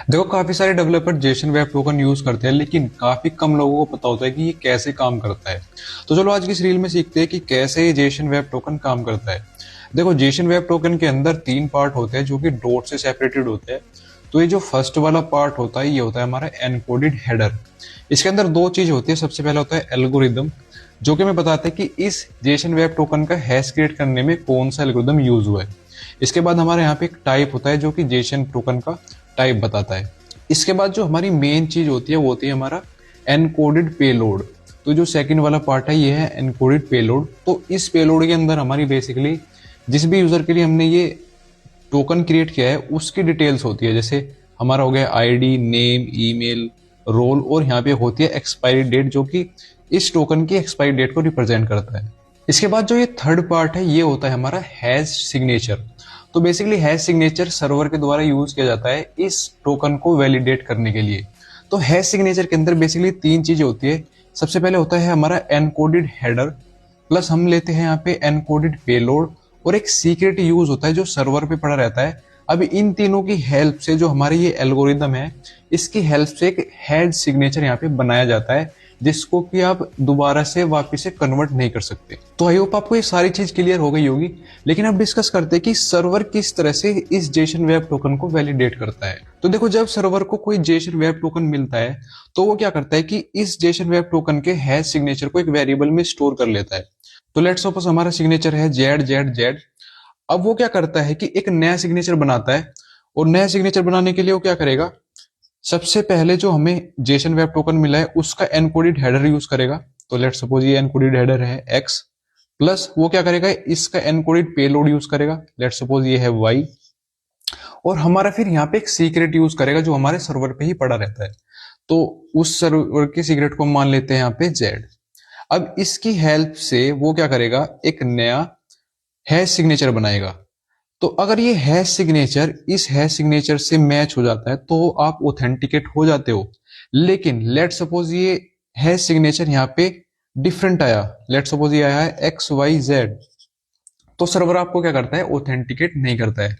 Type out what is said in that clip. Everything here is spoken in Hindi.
देखो, काफी सारे developer Jason web token use करते हैं, लेकिन काफी कम लोगों को पता होता है कि ये कैसे काम करता है। तो चलो आज की इस रील में सीखते हैं कि कैसे ये जेसन वेब टोकन काम करता है। देखो, जेसन वेब टोकन के अंदर तीन पार्ट होते हैं जो कि डॉट से सेपरेटेड होते हैं। तो ये जो फर्स्ट वाला पार्ट होता है ये होता है हमारा एनकोडेड हेडर। इसके अंदर दो चीज होती है। सबसे पहला होता है एल्गोरिदम, जो कि हमें बताता है कि इस जेसन वेब टोकन का हैश क्रिएट करने में कौन सा एल्गोरिदम यूज हुआ है। इसके बाद हमारे यहाँ पे एक टाइप होता है जो कि जेसन टोकन का टाइप बताता है। इसके बाद जो हमारी मेन चीज होती है वो होती है हमारा एनकोडेड पेलोड। तो जो सेकंड वाला पार्ट है ये है एनकोडेड पेलोड। तो इस पेलोड के अंदर हमारी बेसिकली जिस भी यूजर के लिए हमने ये टोकन क्रिएट किया है उसकी डिटेल्स होती है। जैसे हमारा हो गया आईडी, नेम, ईमेल, रोल, और यहाँ पे होती है एक्सपायरी डेट जो कि इस टोकन की एक्सपायरी डेट को रिप्रेजेंट करता है। इसके बाद जो ये थर्ड पार्ट है ये होता है हमारा हैश सिग्नेचर। तो बेसिकली हैश सिग्नेचर सर्वर के द्वारा यूज किया जाता है इस टोकन को वैलिडेट करने के लिए। तो हैश सिग्नेचर के अंदर बेसिकली तीन चीजें होती है। सबसे पहले होता है हमारा एनकोडेड हेडर, प्लस हम लेते हैं यहाँ पे एनकोडेड पेलोड, और एक सीक्रेट यूज होता है जो सर्वर पे पड़ा रहता है। अब इन तीनों की हेल्प से जो हमारे ये एल्गोरिदम है इसकी हेल्प से एक हैश सिग्नेचर यहाँ पे बनाया जाता है जिसको कि आप दोबारा से वापस से कन्वर्ट नहीं कर सकते। तो आई होप आपको ये सारी चीज क्लियर हो गई होगी। लेकिन अब डिस्कस करते हैं कि सर्वर किस तरह से इस जेसन वेब टोकन को वैलिडेट करता है। तो देखो, जब सर्वर को कोई जेसन वेब टोकन मिलता है तो वो क्या करता है कि इस जेसन वेब टोकन के हैश सिग्नेचर को एक वेरिएबल में स्टोर कर लेता है। तो लेट्स सपोज हमारा सिग्नेचर है जेड जेड जेड। अब वो क्या करता है कि एक नया सिग्नेचर बनाता है, और नया सिग्नेचर बनाने के लिए वो क्या करेगा, सबसे पहले जो हमें जेसन वेब टोकन मिला है उसका एनकोडेड हेडर यूज करेगा। तो लेट सपोज ये एनकोडेड हेडर है एक्स, प्लस वो क्या करेगा इसका एनकोडेड पेलोड यूज करेगा। लेट सपोज ये है वाई, और हमारा फिर यहाँ पे एक सीक्रेट यूज करेगा जो हमारे सर्वर पे ही पड़ा रहता है। तो उस सर्वर के सीक्रेट को मान लेते हैं यहाँ पे जेड। अब इसकी हेल्प से वो क्या करेगा, एक नया हैश सिग्नेचर बनाएगा। तो अगर ये हैश सिग्नेचर इस हैश सिग्नेचर से मैच हो जाता है तो आप ऑथेंटिकेट हो जाते हो। लेकिन लेट सपोज ये हैश सिग्नेचर यहाँ पे डिफरेंट आया, लेट सपोज ये आया है XYZ, तो सर्वर आपको क्या करता है, ऑथेंटिकेट नहीं करता है।